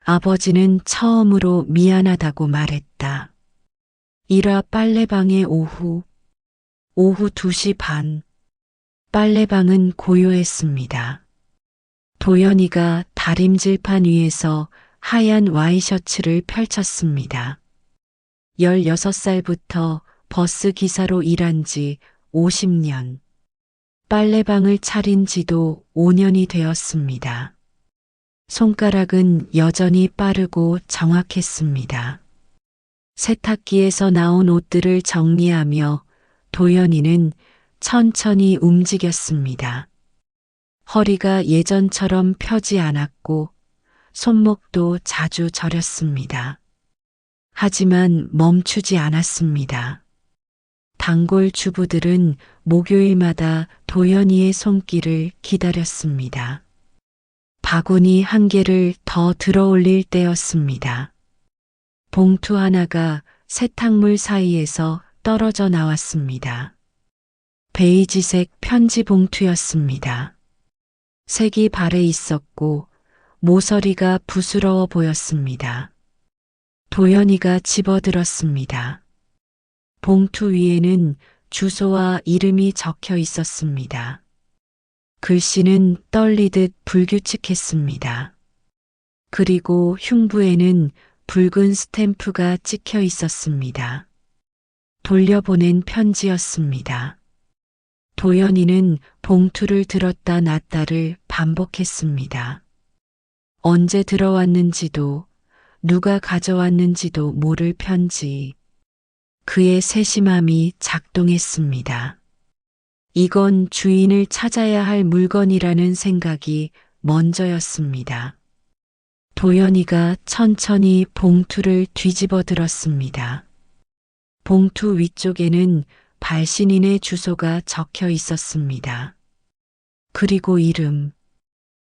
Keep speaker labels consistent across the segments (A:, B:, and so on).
A: 아버지는 처음으로 미안하다고 말했다. 일화 빨래방의 오후 2시 반. 빨래방은 고요했습니다. 도연이가 다림질판 위에서 하얀 와이셔츠를 펼쳤습니다. 16살부터 버스 기사로 일한 지 50년. 빨래방을 차린 지도 5년이 되었습니다. 손가락은 여전히 빠르고 정확했습니다. 세탁기에서 나온 옷들을 정리하며 도연이는 천천히 움직였습니다. 허리가 예전처럼 펴지 않았고 손목도 자주 저렸습니다. 하지만 멈추지 않았습니다. 단골 주부들은 목요일마다 도연이의 손길을 기다렸습니다. 바구니 한 개를 더 들어올릴 때였습니다. 봉투 하나가 세탁물 사이에서 떨어져 나왔습니다. 베이지색 편지 봉투였습니다. 색이 발에 있었고 모서리가 부스러워 보였습니다. 도연이가 집어들었습니다. 봉투 위에는 주소와 이름이 적혀 있었습니다. 글씨는 떨리듯 불규칙했습니다. 그리고 흉부에는 붉은 스탬프가 찍혀 있었습니다. 돌려보낸 편지였습니다. 도연이는 봉투를 들었다 놨다를 반복했습니다. 언제 들어왔는지도 누가 가져왔는지도 모를 편지. 그의 세심함이 작동했습니다. 이건 주인을 찾아야 할 물건이라는 생각이 먼저였습니다. 도연이가 천천히 봉투를 뒤집어 들었습니다. 봉투 위쪽에는 발신인의 주소가 적혀 있었습니다. 그리고 이름,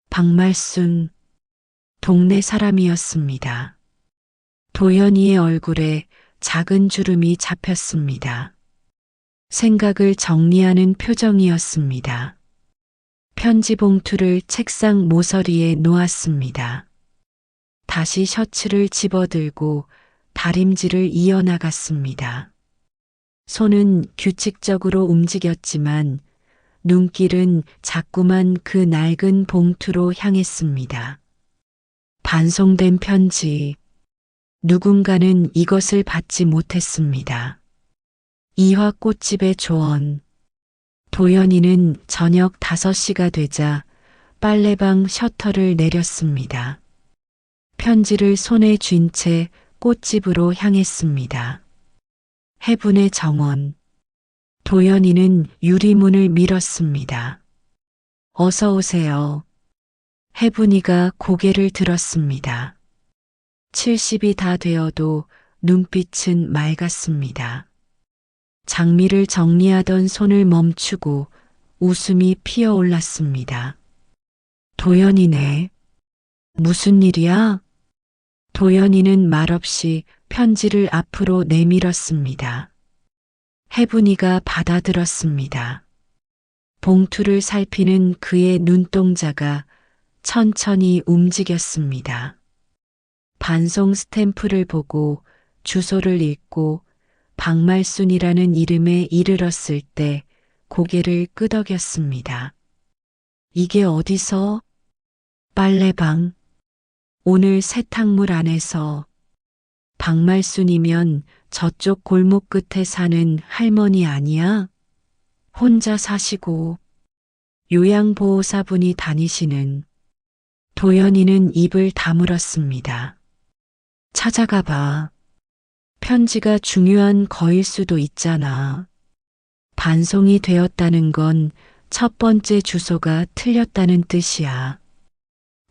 A: 박말순, 동네 사람이었습니다. 도연이의 얼굴에 작은 주름이 잡혔습니다. 생각을 정리하는 표정이었습니다. 편지 봉투를 책상 모서리에 놓았습니다. 다시 셔츠를 집어들고 다림질을 이어나갔습니다. 손은 규칙적으로 움직였지만 눈길은 자꾸만 그 낡은 봉투로 향했습니다. 반송된 편지. 누군가는 이것을 받지 못했습니다. 이화 꽃집의 조언. 도연이는 저녁 5시가 되자 빨래방 셔터를 내렸습니다. 편지를 손에 쥔 채 꽃집으로 향했습니다. 해분의 정원. 도연이는 유리문을 밀었습니다. 어서 오세요. 해분이가 고개를 들었습니다. 70이 다 되어도 눈빛은 맑았습니다. 장미를 정리하던 손을 멈추고 웃음이 피어올랐습니다. 도연이네. 무슨 일이야? 도연이는 말없이 편지를 앞으로 내밀었습니다. 해분이가 받아들었습니다. 봉투를 살피는 그의 눈동자가 천천히 움직였습니다. 반송 스탬프를 보고 주소를 읽고 박말순이라는 이름에 이르렀을 때 고개를 끄덕였습니다. 이게 어디서? 빨래방. 오늘 세탁물 안에서. 박말순이면 저쪽 골목 끝에 사는 할머니 아니야? 혼자 사시고 요양보호사분이 다니시는. 도연이는 입을 다물었습니다. 찾아가 봐. 편지가 중요한 거일 수도 있잖아. 반송이 되었다는 건 첫 번째 주소가 틀렸다는 뜻이야.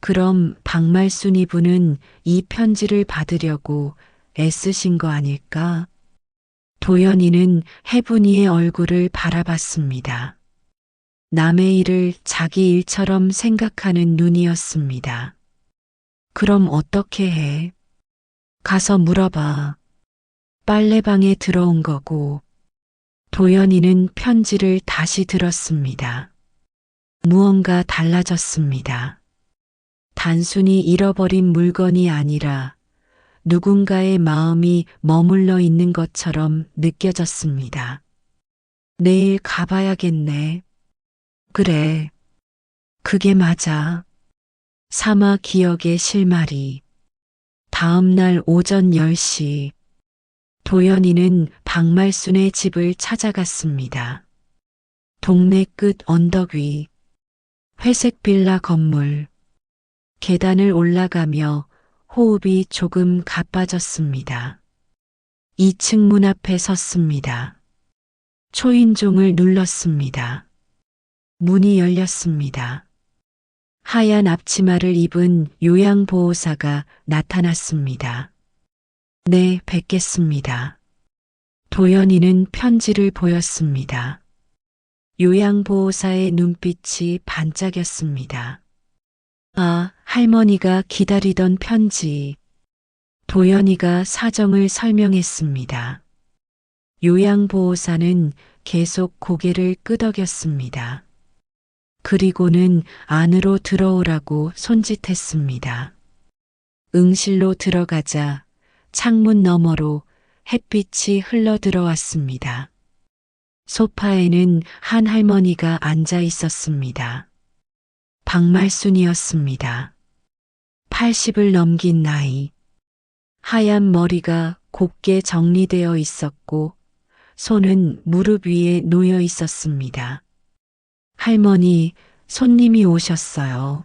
A: 그럼 박말순이 분은 이 편지를 받으려고 애쓰신 거 아닐까? 도연이는 해분이의 얼굴을 바라봤습니다. 남의 일을 자기 일처럼 생각하는 눈이었습니다. 그럼 어떻게 해? 가서 물어봐. 빨래방에 들어온 거고. 도연이는 편지를 다시 들었습니다. 무언가 달라졌습니다. 단순히 잃어버린 물건이 아니라 누군가의 마음이 머물러 있는 것처럼 느껴졌습니다. 내일 가봐야겠네. 그래, 그게 맞아. 사마 기억의 실마리. 다음 날 오전 10시, 도연이는 박말순의 집을 찾아갔습니다. 동네 끝 언덕 위, 회색 빌라 건물. 계단을 올라가며 호흡이 조금 가빠졌습니다. 2층 문 앞에 섰습니다. 초인종을 눌렀습니다. 문이 열렸습니다. 하얀 앞치마를 입은 요양보호사가 나타났습니다. 네, 뵙겠습니다. 도연이는 편지를 보였습니다. 요양보호사의 눈빛이 반짝였습니다. 아, 할머니가 기다리던 편지. 도연이가 사정을 설명했습니다. 요양보호사는 계속 고개를 끄덕였습니다. 그리고는 안으로 들어오라고 손짓했습니다. 응실로 들어가자 창문 너머로 햇빛이 흘러 들어왔습니다. 소파에는 한 할머니가 앉아 있었습니다. 박말순이었습니다. 80을 넘긴 나이. 하얀 머리가 곱게 정리되어 있었고 손은 무릎 위에 놓여 있었습니다. 할머니, 손님이 오셨어요.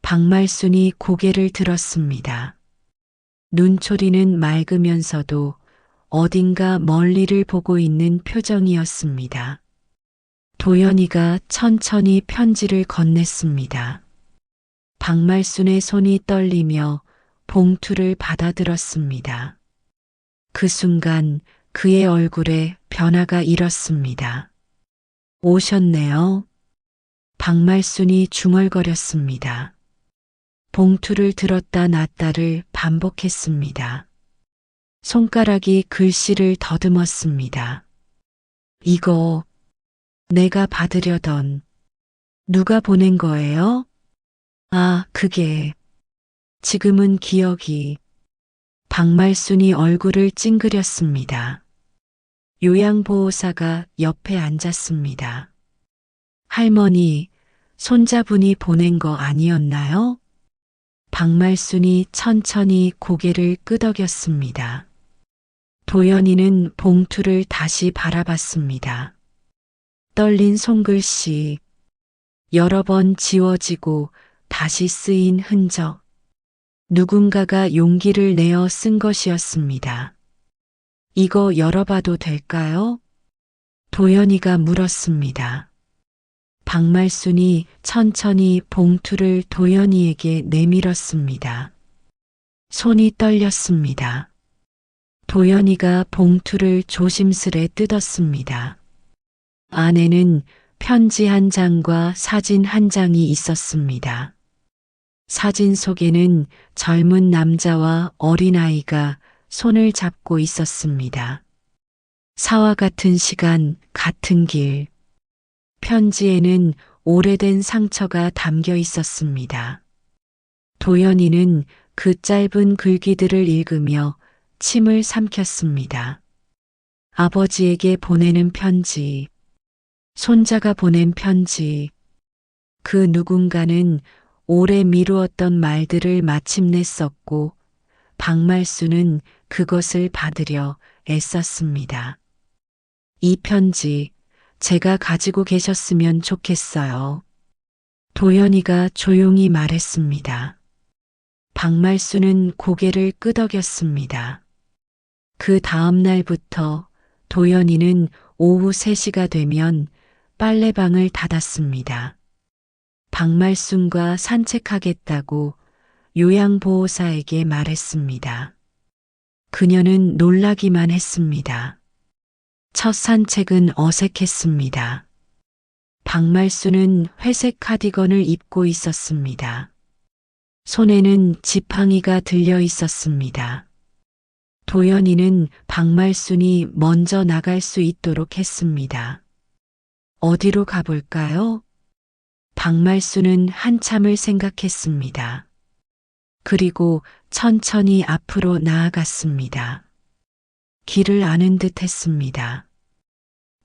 A: 박말순이 고개를 들었습니다. 눈초리는 맑으면서도 어딘가 멀리를 보고 있는 표정이었습니다. 도연이가 천천히 편지를 건넸습니다. 박말순의 손이 떨리며 봉투를 받아들었습니다. 그 순간 그의 얼굴에 변화가 일었습니다. 오셨네요. 박말순이 중얼거렸습니다. 봉투를 들었다 놨다를 반복했습니다. 손가락이 글씨를 더듬었습니다. 이거 내가 받으려던. 누가 보낸 거예요? 아, 그게. 지금은 기억이. 박말순이 얼굴을 찡그렸습니다. 요양보호사가 옆에 앉았습니다. 할머니, 손자분이 보낸 거 아니었나요? 박말순이 천천히 고개를 끄덕였습니다. 도연이는 봉투를 다시 바라봤습니다. 떨린 손글씨, 여러 번 지워지고 다시 쓰인 흔적. 누군가가 용기를 내어 쓴 것이었습니다. 이거 열어봐도 될까요? 도연이가 물었습니다. 박말순이 천천히 봉투를 도연이에게 내밀었습니다. 손이 떨렸습니다. 도연이가 봉투를 조심스레 뜯었습니다. 안에는 편지 한 장과 사진 한 장이 있었습니다. 사진 속에는 젊은 남자와 어린아이가 손을 잡고 있었습니다. 사와 같은 시간, 같은 길. 편지에는 오래된 상처가 담겨 있었습니다. 도연이는 그 짧은 글귀들을 읽으며 침을 삼켰습니다. 아버지에게 보내는 편지, 손자가 보낸 편지. 그 누군가는 오래 미루었던 말들을 마침내 썼고 박말순은 그것을 받으려 애썼습니다. 이 편지 제가 가지고 계셨으면 좋겠어요. 도연이가 조용히 말했습니다. 박말순은 고개를 끄덕였습니다. 그 다음 날부터 도연이는 오후 3시가 되면 빨래방을 닫았습니다. 박말순과 산책하겠다고 요양보호사에게 말했습니다. 그녀는 놀라기만 했습니다. 첫 산책은 어색했습니다. 박말순은 회색 카디건을 입고 있었습니다. 손에는 지팡이가 들려 있었습니다. 도연이는 박말순이 먼저 나갈 수 있도록 했습니다. 어디로 가볼까요? 박말수는 한참을 생각했습니다. 그리고 천천히 앞으로 나아갔습니다. 길을 아는 듯 했습니다.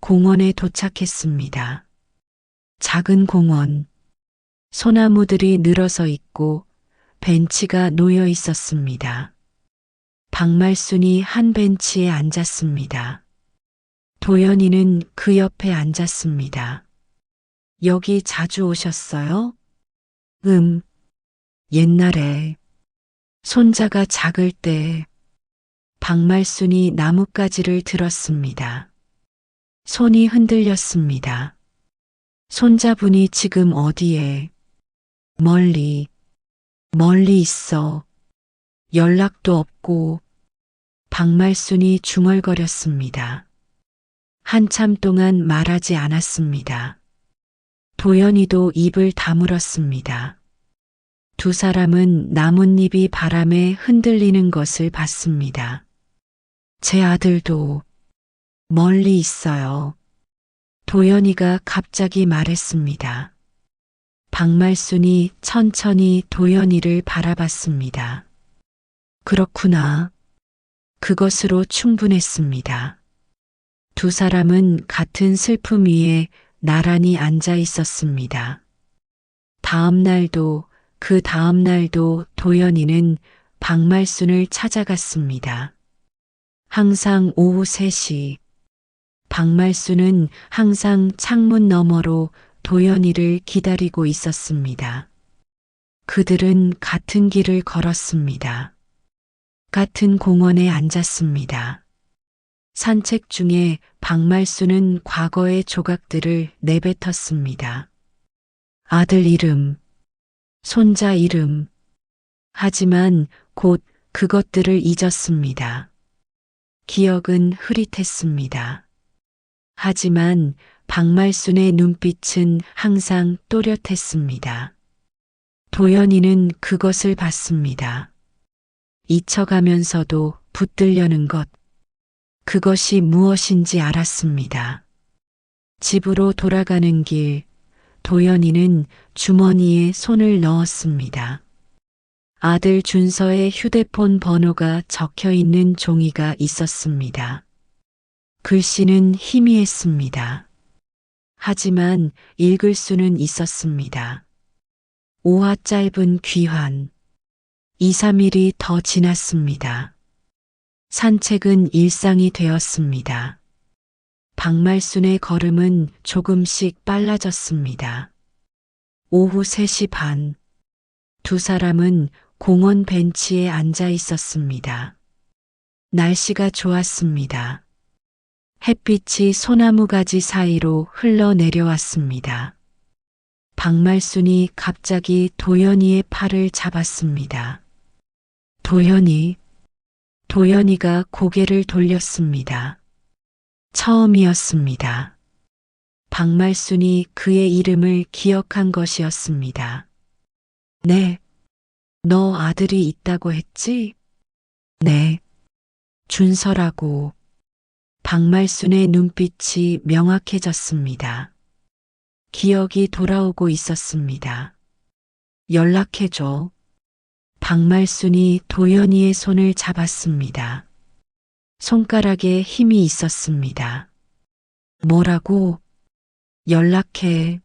A: 공원에 도착했습니다. 작은 공원. 소나무들이 늘어서 있고 벤치가 놓여 있었습니다. 박말순이 한 벤치에 앉았습니다. 도연이는 그 옆에 앉았습니다. 여기 자주 오셨어요? 옛날에 손자가 작을 때 박말순이 나뭇가지를 들었습니다. 손이 흔들렸습니다. 손자분이 지금 어디에? 멀리 있어. 연락도 없고. 박말순이 중얼거렸습니다. 한참 동안 말하지 않았습니다. 도연이도 입을 다물었습니다. 두 사람은 나뭇잎이 바람에 흔들리는 것을 봤습니다. 제 아들도 멀리 있어요. 도연이가 갑자기 말했습니다. 박말순이 천천히 도연이를 바라봤습니다. 그렇구나. 그것으로 충분했습니다. 두 사람은 같은 슬픔 위에 나란히 앉아 있었습니다. 다음 날도 그 다음 날도 도연이는 박말순을 찾아갔습니다. 항상 오후 3시. 박말순은 항상 창문 너머로 도연이를 기다리고 있었습니다. 그들은 같은 길을 걸었습니다. 같은 공원에 앉았습니다. 산책 중에 박말순은 과거의 조각들을 내뱉었습니다. 아들 이름, 손자 이름. 하지만 곧 그것들을 잊었습니다. 기억은 흐릿했습니다. 하지만 박말순의 눈빛은 항상 또렷했습니다. 도연이는 그것을 봤습니다. 잊혀가면서도 붙들려는 것. 그것이 무엇인지 알았습니다. 집으로 돌아가는 길, 도연이는 주머니에 손을 넣었습니다. 아들 준서의 휴대폰 번호가 적혀 있는 종이가 있었습니다. 글씨는 희미했습니다. 하지만 읽을 수는 있었습니다. 5화 짧은 귀환. 2, 3일이 더 지났습니다. 산책은 일상이 되었습니다. 박말순의 걸음은 조금씩 빨라졌습니다. 오후 3시 반. 두 사람은 공원 벤치에 앉아 있었습니다. 날씨가 좋았습니다. 햇빛이 소나무 가지 사이로 흘러내려왔습니다. 박말순이 갑자기 도연이의 팔을 잡았습니다. 도연이가 고개를 돌렸습니다. 처음이었습니다. 박말순이 그의 이름을 기억한 것이었습니다. 네, 너 아들이 있다고 했지? 네, 준서라고. 박말순의 눈빛이 명확해졌습니다. 기억이 돌아오고 있었습니다. 연락해줘. 박말순이 도연이의 손을 잡았습니다. 손가락에 힘이 있었습니다. 뭐라고? 연락해.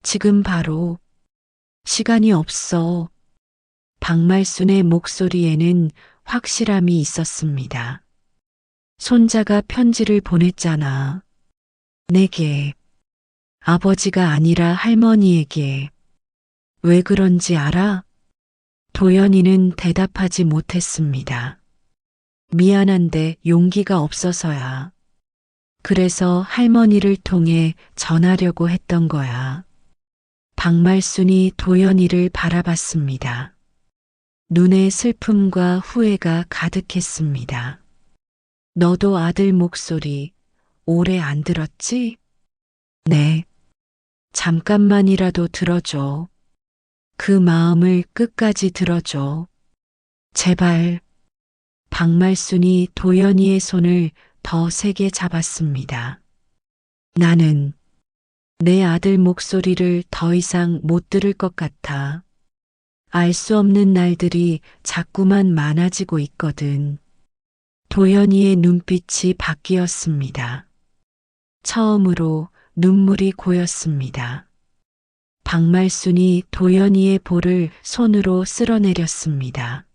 A: 지금 바로. 시간이 없어. 박말순의 목소리에는 확실함이 있었습니다. 손자가 편지를 보냈잖아. 내게. 아버지가 아니라 할머니에게. 왜 그런지 알아? 도연이는 대답하지 못했습니다. 미안한데 용기가 없어서야. 그래서 할머니를 통해 전하려고 했던 거야. 박말순이 도연이를 바라봤습니다. 눈에 슬픔과 후회가 가득했습니다. 너도 아들 목소리 오래 안 들었지? 네. 잠깐만이라도 들어줘. 그 마음을 끝까지 들어줘. 제발. 박말순이 도연이의 손을 더 세게 잡았습니다. 나는 내 아들 목소리를 더 이상 못 들을 것 같아. 알 수 없는 날들이 자꾸만 많아지고 있거든. 도연이의 눈빛이 바뀌었습니다. 처음으로 눈물이 고였습니다. 박말순이 도연이의 볼을 손으로 쓸어내렸습니다.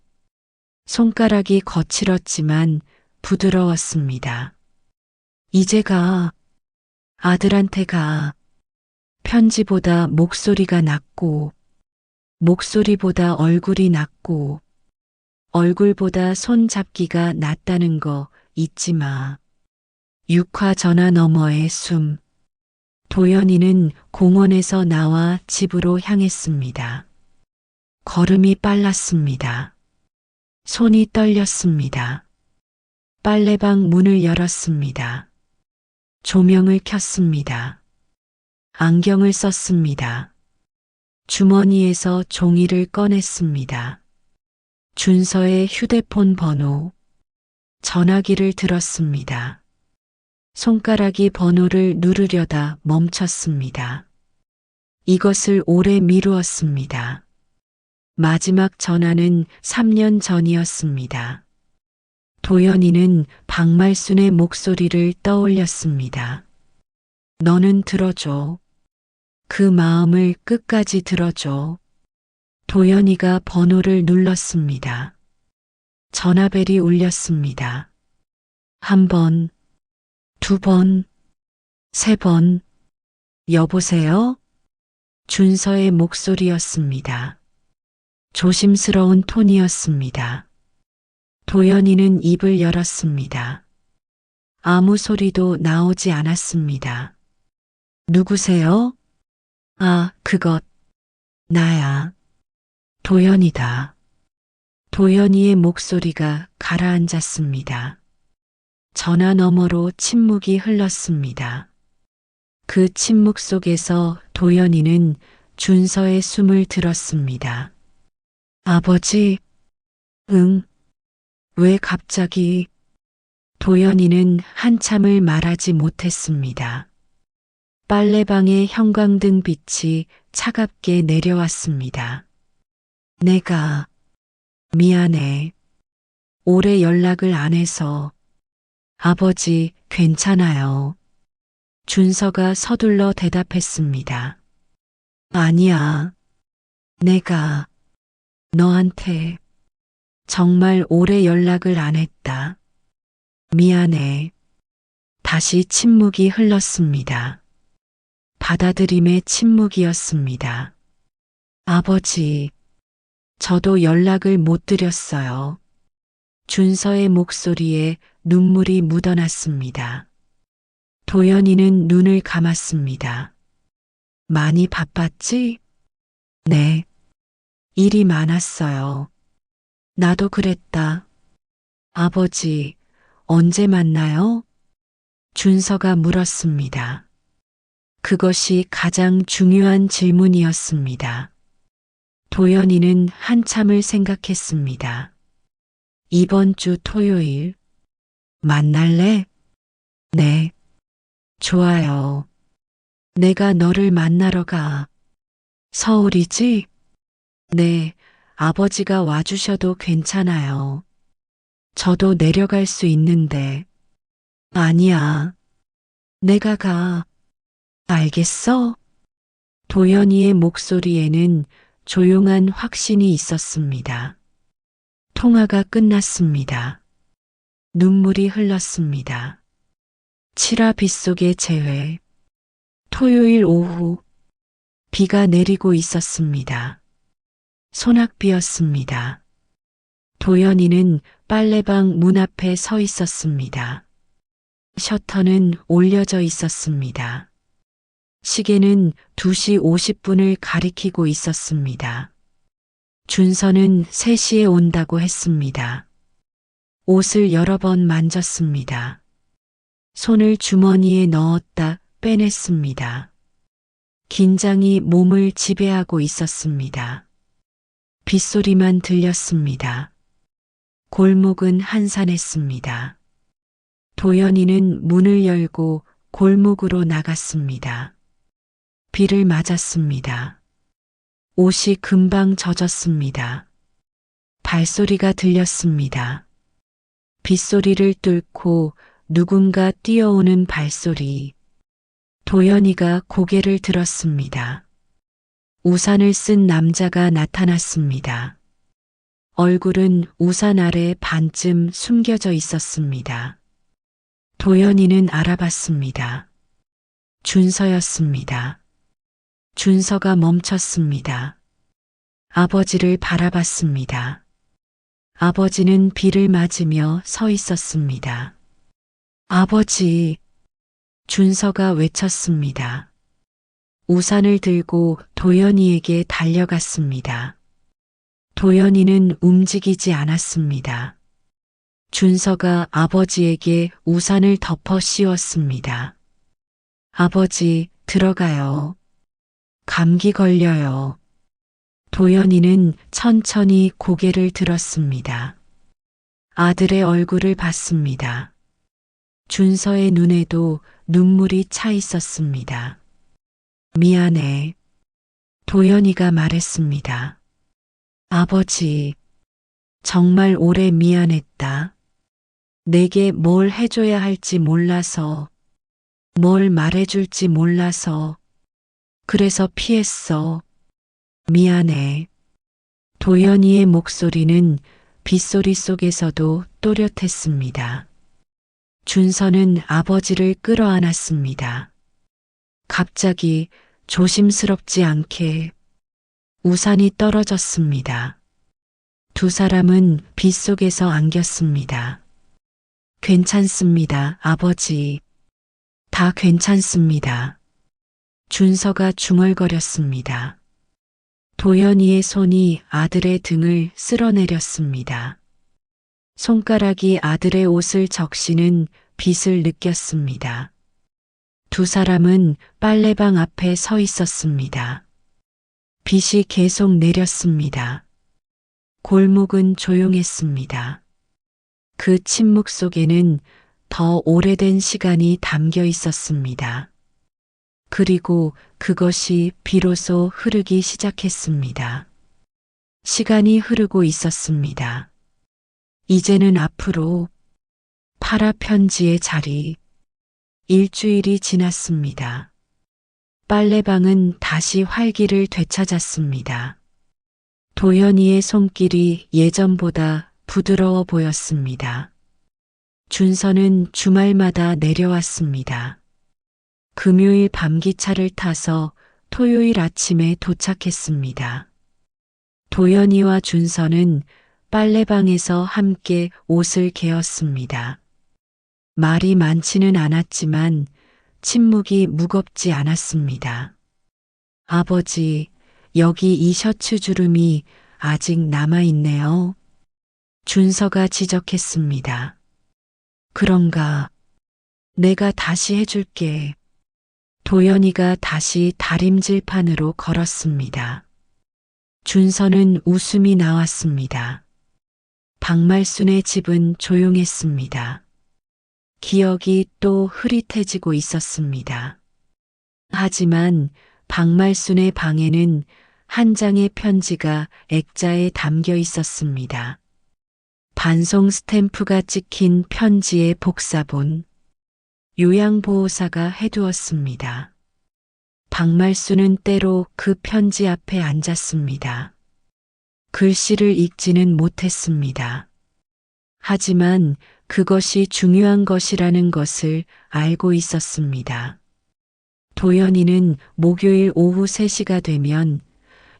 A: 손가락이 거칠었지만 부드러웠습니다. 이제 가. 아들한테 가. 편지보다 목소리가 낫고, 목소리보다 얼굴이 낫고, 얼굴보다 손잡기가 낫다는 거 잊지 마. 6화 전화 너머의 숨. 도연이는 공원에서 나와 집으로 향했습니다. 걸음이 빨랐습니다. 손이 떨렸습니다. 빨래방 문을 열었습니다. 조명을 켰습니다. 안경을 썼습니다. 주머니에서 종이를 꺼냈습니다. 준서의 휴대폰 번호. 전화기를 들었습니다. 손가락이 번호를 누르려다 멈췄습니다. 이것을 오래 미루었습니다. 마지막 전화는 3년 전이었습니다. 도연이는 박말순의 목소리를 떠올렸습니다. 너는 들어줘. 그 마음을 끝까지 들어줘. 도연이가 번호를 눌렀습니다. 전화벨이 울렸습니다. 1번, 2번, 3번. 여보세요? 준서의 목소리였습니다. 조심스러운 톤이었습니다. 도연이는 입을 열었습니다. 아무 소리도 나오지 않았습니다. 누구세요? 아, 그것. 나야. 도연이다. 도연이의 목소리가 가라앉았습니다. 전화 너머로 침묵이 흘렀습니다. 그 침묵 속에서 도연이는 준서의 숨을 들었습니다. 아버지, 응, 왜 갑자기? 도연이는 한참을 말하지 못했습니다. 빨래방의 형광등 빛이 차갑게 내려왔습니다. 내가 미안해. 오래 연락을 안 해서. 아버지, 괜찮아요. 준서가 서둘러 대답했습니다. 아니야. 내가 너한테 정말 오래 연락을 안 했다. 미안해. 다시 침묵이 흘렀습니다. 받아들임의 침묵이었습니다. 아버지, 저도 연락을 못 드렸어요. 준서의 목소리에 눈물이 묻어났습니다. 도연이는 눈을 감았습니다. 많이 바빴지? 네. 일이 많았어요. 나도 그랬다. 아버지, 언제 만나요? 준서가 물었습니다. 그것이 가장 중요한 질문이었습니다. 도연이는 한참을 생각했습니다. 이번 주 토요일. 만날래? 네. 좋아요. 내가 너를 만나러 가. 서울이지? 네. 아버지가 와주셔도 괜찮아요. 저도 내려갈 수 있는데. 아니야. 내가 가. 알겠어? 도연이의 목소리에는 조용한 확신이 있었습니다. 통화가 끝났습니다. 눈물이 흘렀습니다. 칠화 빗속의 재회. 토요일 오후. 비가 내리고 있었습니다. 소낙비였습니다. 도연이는 빨래방 문 앞에 서 있었습니다. 셔터는 올려져 있었습니다. 시계는 2시 50분을 가리키고 있었습니다. 준서는 3시에 온다고 했습니다. 옷을 여러 번 만졌습니다. 손을 주머니에 넣었다 빼냈습니다. 긴장이 몸을 지배하고 있었습니다. 빗소리만 들렸습니다. 골목은 한산했습니다. 도연이는 문을 열고 골목으로 나갔습니다. 비를 맞았습니다. 옷이 금방 젖었습니다. 발소리가 들렸습니다. 빗소리를 뚫고 누군가 뛰어오는 발소리. 도연이가 고개를 들었습니다. 우산을 쓴 남자가 나타났습니다. 얼굴은 우산 아래 반쯤 숨겨져 있었습니다. 도연이는 알아봤습니다. 준서였습니다. 준서가 멈췄습니다. 아버지를 바라봤습니다. 아버지는 비를 맞으며 서 있었습니다. 아버지, 준서가 외쳤습니다. 우산을 들고 도연이에게 달려갔습니다. 도연이는 움직이지 않았습니다. 준서가 아버지에게 우산을 덮어 씌웠습니다. 아버지, 들어가요. 감기 걸려요. 도연이는 천천히 고개를 들었습니다. 아들의 얼굴을 봤습니다. 준서의 눈에도 눈물이 차 있었습니다. 미안해. 도연이가 말했습니다. 아버지, 정말 오래 미안했다. 내게 뭘 해줘야 할지 몰라서, 뭘 말해줄지 몰라서, 그래서 피했어. 미안해. 도연이의 목소리는 빗소리 속에서도 또렷했습니다. 준서는 아버지를 끌어안았습니다. 갑자기 조심스럽지 않게 우산이 떨어졌습니다. 두 사람은 빗속에서 안겼습니다. 괜찮습니다, 아버지. 다 괜찮습니다. 준서가 중얼거렸습니다. 도연이의 손이 아들의 등을 쓸어내렸습니다. 손가락이 아들의 옷을 적시는 빛을 느꼈습니다. 두 사람은 빨래방 앞에 서 있었습니다. 빛이 계속 내렸습니다. 골목은 조용했습니다. 그 침묵 속에는 더 오래된 시간이 담겨 있었습니다. 그리고 그것이 비로소 흐르기 시작했습니다. 시간이 흐르고 있었습니다. 이제는 앞으로 파라 편지의 자리. 일주일이 지났습니다. 빨래방은 다시 활기를 되찾았습니다. 도연이의 손길이 예전보다 부드러워 보였습니다. 준서는 주말마다 내려왔습니다. 금요일 밤기차를 타서 토요일 아침에 도착했습니다. 도연이와 준서는 빨래방에서 함께 옷을 개었습니다. 말이 많지는 않았지만 침묵이 무겁지 않았습니다. 아버지, 여기 이 셔츠 주름이 아직 남아있네요. 준서가 지적했습니다. 그런가? 내가 다시 해줄게. 도연이가 다시 다림질판으로 걸었습니다. 준서는 웃음이 나왔습니다. 박말순의 집은 조용했습니다. 기억이 또 흐릿해지고 있었습니다. 하지만 박말순의 방에는 한 장의 편지가 액자에 담겨 있었습니다. 반송 스탬프가 찍힌 편지의 복사본. 요양보호사가 해두었습니다. 박말순은 때로 그 편지 앞에 앉았습니다. 글씨를 읽지는 못했습니다. 하지만 그것이 중요한 것이라는 것을 알고 있었습니다. 도연이는 목요일 오후 3시가 되면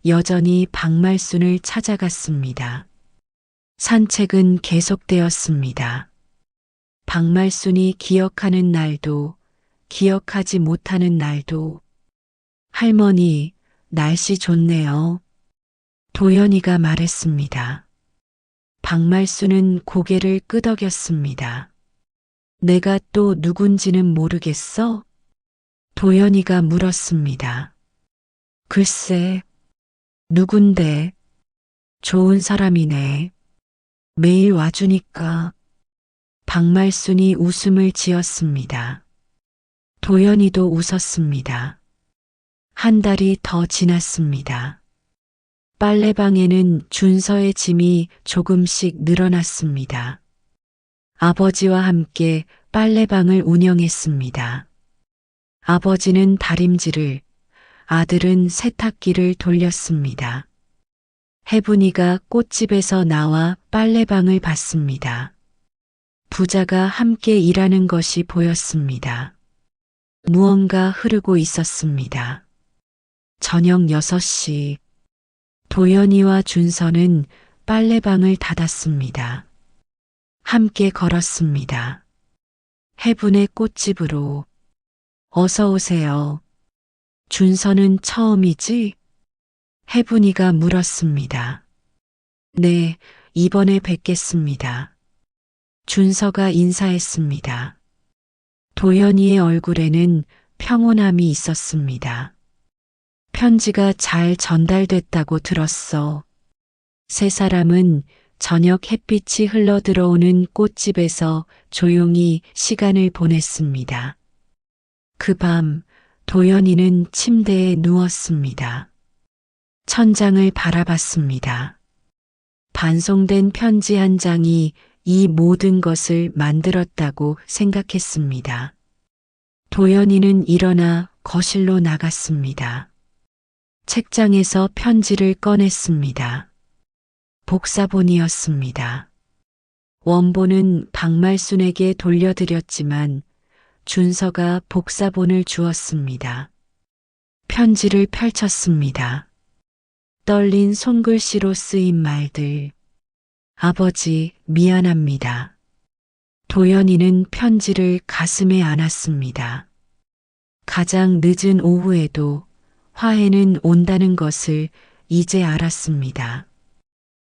A: 여전히 박말순을 찾아갔습니다. 산책은 계속되었습니다. 박말순이 기억하는 날도, 기억하지 못하는 날도. 할머니, 날씨 좋네요. 도연이가 말했습니다. 박말순은 고개를 끄덕였습니다. 내가 또 누군지는 모르겠어? 도연이가 물었습니다. 글쎄, 누군데? 좋은 사람이네. 매일 와주니까. 박말순이 웃음을 지었습니다. 도연이도 웃었습니다. 한 달이 더 지났습니다. 빨래방에는 준서의 짐이 조금씩 늘어났습니다. 아버지와 함께 빨래방을 운영했습니다. 아버지는 다림질을, 아들은 세탁기를 돌렸습니다. 해분이가 꽃집에서 나와 빨래방을 봤습니다. 부자가 함께 일하는 것이 보였습니다. 무언가 흐르고 있었습니다. 저녁 6시, 도연이와 준서는 빨래방을 닫았습니다. 함께 걸었습니다. 해분의 꽃집으로. 어서 오세요. 준서는 처음이지? 해분이가 물었습니다. 네, 이번에 뵙겠습니다. 준서가 인사했습니다. 도연이의 얼굴에는 평온함이 있었습니다. 편지가 잘 전달됐다고 들었어. 세 사람은 저녁 햇빛이 흘러 들어오는 꽃집에서 조용히 시간을 보냈습니다. 그 밤 도연이는 침대에 누웠습니다. 천장을 바라봤습니다. 반송된 편지 한 장이 이 모든 것을 만들었다고 생각했습니다. 도연이는 일어나 거실로 나갔습니다. 책장에서 편지를 꺼냈습니다. 복사본이었습니다. 원본은 박말순에게 돌려드렸지만 준서가 복사본을 주었습니다. 편지를 펼쳤습니다. 떨린 손글씨로 쓰인 말들. 아버지, 미안합니다. 도연이는 편지를 가슴에 안았습니다. 가장 늦은 오후에도 화해는 온다는 것을 이제 알았습니다.